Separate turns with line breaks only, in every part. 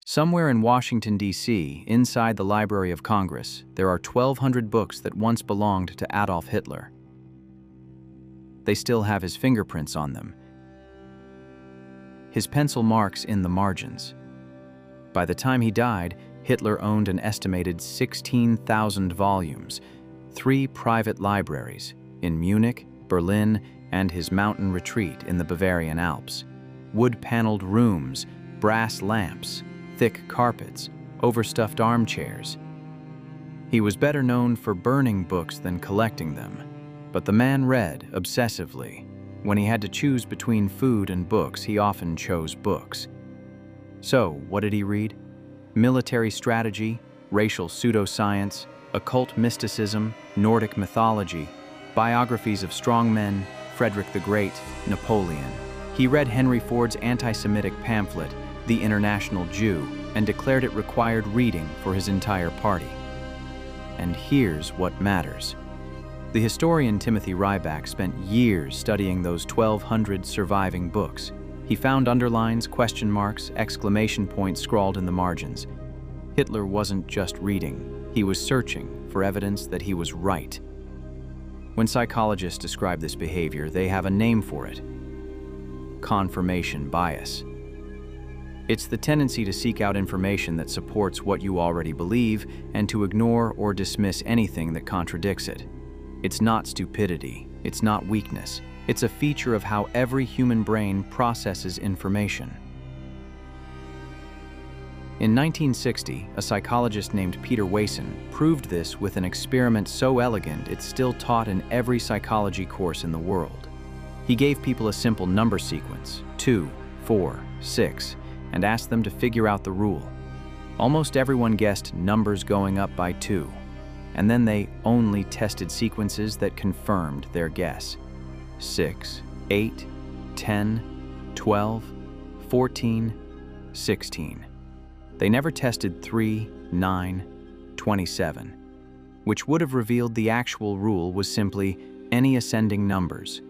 Somewhere in Washington, D.C., inside the Library of Congress, there are 1,200 books that once belonged to Adolf Hitler. They still have his fingerprints on them, his pencil marks in the margins. By the time he died, Hitler owned an estimated 16,000 volumes, 3 private libraries in Munich, Berlin, and his mountain retreat in the Bavarian Alps. Wood-paneled rooms, brass lamps, thick carpets, overstuffed armchairs. He was better known for burning books than collecting them, but the man read obsessively. When he had to choose between food and books, he often chose books. So, what did he read? Military strategy, racial pseudoscience, occult mysticism, Nordic mythology, biographies of strongmen, Frederick the Great, Napoleon. He read Henry Ford's anti-Semitic pamphlet, The International Jew, and declared it required reading for his entire party. And here's what matters. The historian Timothy Ryback spent years studying those 1,200 surviving books. He found underlines, question marks, exclamation points scrawled in the margins. Hitler wasn't just reading, he was searching for evidence that he was right. When psychologists describe this behavior, they have a name for it: confirmation bias. It's the tendency to seek out information that supports what you already believe and to ignore or dismiss anything that contradicts it. It's not stupidity, it's not weakness. It's a feature of how every human brain processes information. In 1960, a psychologist named Peter Wason proved this with an experiment so elegant it's still taught in every psychology course in the world. He gave people a simple number sequence, 2, 4, 6, and asked them to figure out the rule. Almost everyone guessed numbers going up by 2, and then they only tested sequences that confirmed their guess. 6, 8, 10, 12, 14, 16. They never tested 3, 9, 27, which would have revealed the actual rule was simply any ascending numbers.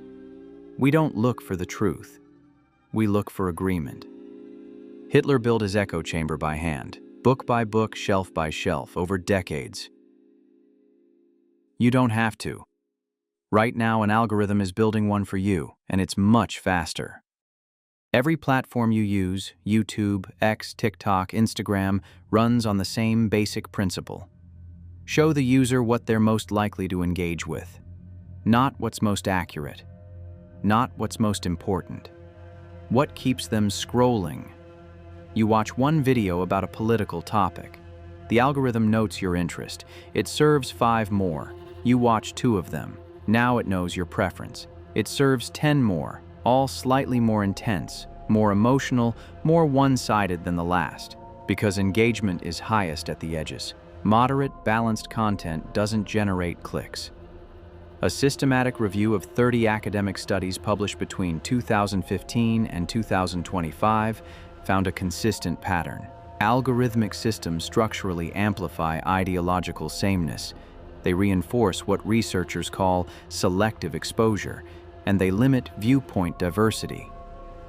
We don't look for the truth. We look for agreement. Hitler built his echo chamber by hand, book by book, shelf by shelf, over decades. You don't have to. Right now, an algorithm is building one for you, and it's much faster. Every platform you use, YouTube, X, TikTok, Instagram, runs on the same basic principle. Show the user what they're most likely to engage with, not what's most accurate, not what's most important. What keeps them scrolling? You watch one video about a political topic. The algorithm notes your interest. It serves 5 more. You watch 2 of them. Now it knows your preference. It serves 10 more, all slightly more intense, more emotional, more one-sided than the last, because engagement is highest at the edges. Moderate, balanced content doesn't generate clicks. A systematic review of 30 academic studies published between 2015 and 2025 found a consistent pattern. Algorithmic systems structurally amplify ideological sameness. They reinforce what researchers call selective exposure, and they limit viewpoint diversity.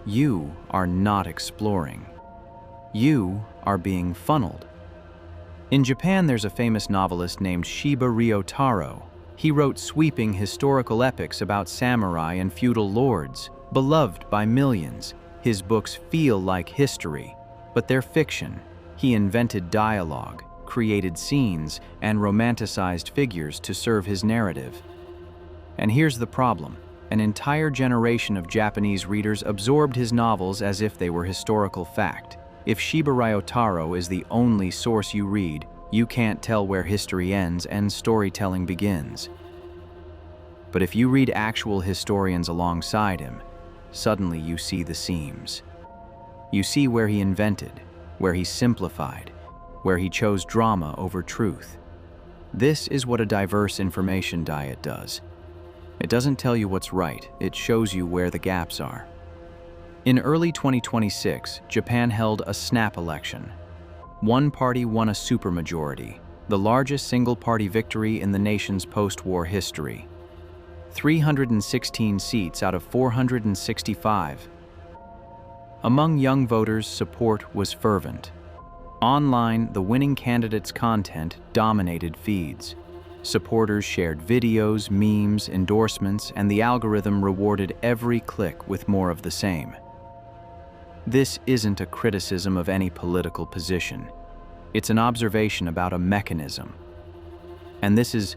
You are not exploring. You are being funneled. In Japan, there's a famous novelist named Shiba Ryotaro. He wrote sweeping historical epics about samurai and feudal lords, beloved by millions. His books feel like history, but they're fiction. He invented dialogue, created scenes, and romanticized figures to serve his narrative. And here's the problem. An entire generation of Japanese readers absorbed his novels as if they were historical fact. If Shiba Ryotaro is the only source you read, you can't tell where history ends and storytelling begins. But if you read actual historians alongside him, suddenly you see the seams. You see where he invented, where he simplified, where he chose drama over truth. This is what a diverse information diet does. It doesn't tell you what's right, it shows you where the gaps are. In early 2026, Japan held a snap election. One party won a supermajority, the largest single-party victory in the nation's post-war history. 316 seats out of 465. Among young voters, support was fervent. Online, the winning candidate's content dominated feeds. Supporters shared videos, memes, endorsements, and the algorithm rewarded every click with more of the same. This isn't a criticism of any political position. It's an observation about a mechanism. And this is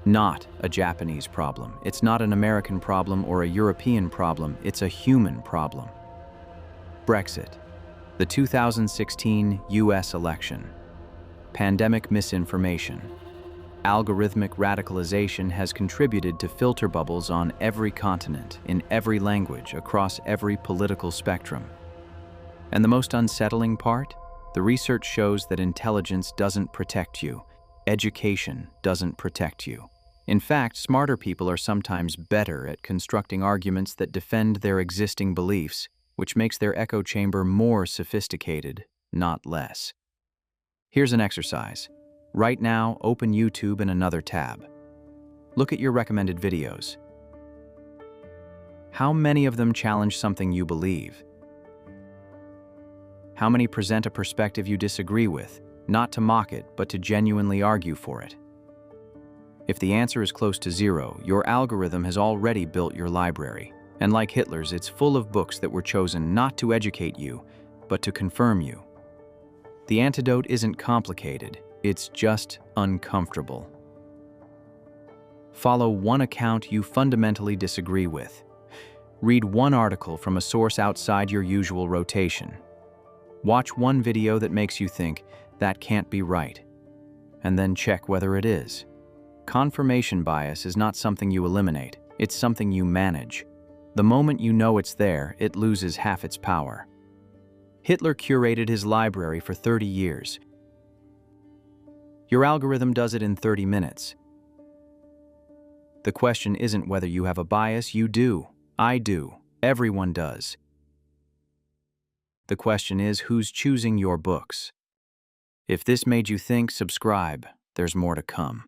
not a Japanese problem. It's not an American problem or a European problem. It's a human problem. Brexit, the 2016 US election, pandemic misinformation, algorithmic radicalization has contributed to filter bubbles on every continent, in every language, across every political spectrum. And the most unsettling part? The research shows that intelligence doesn't protect you. Education doesn't protect you. In fact, smarter people are sometimes better at constructing arguments that defend their existing beliefs, which makes their echo chamber more sophisticated, not less. Here's an exercise. Right now, open YouTube in another tab. Look at your recommended videos. How many of them challenge something you believe? How many present a perspective you disagree with, not to mock it, but to genuinely argue for it? If the answer is close to zero, your algorithm has already built your library. And like Hitler's, it's full of books that were chosen not to educate you, but to confirm you. The antidote isn't complicated, it's just uncomfortable. Follow one account you fundamentally disagree with. Read one article from a source outside your usual rotation. Watch one video that makes you think, that can't be right, and then check whether it is. Confirmation bias is not something you eliminate, it's something you manage. The moment you know it's there, it loses half its power. Hitler curated his library for 30 years. Your algorithm does it in 30 minutes. The question isn't whether you have a bias, you do. I do. Everyone does. The question is who's choosing your books. If this made you think, subscribe. There's more to come.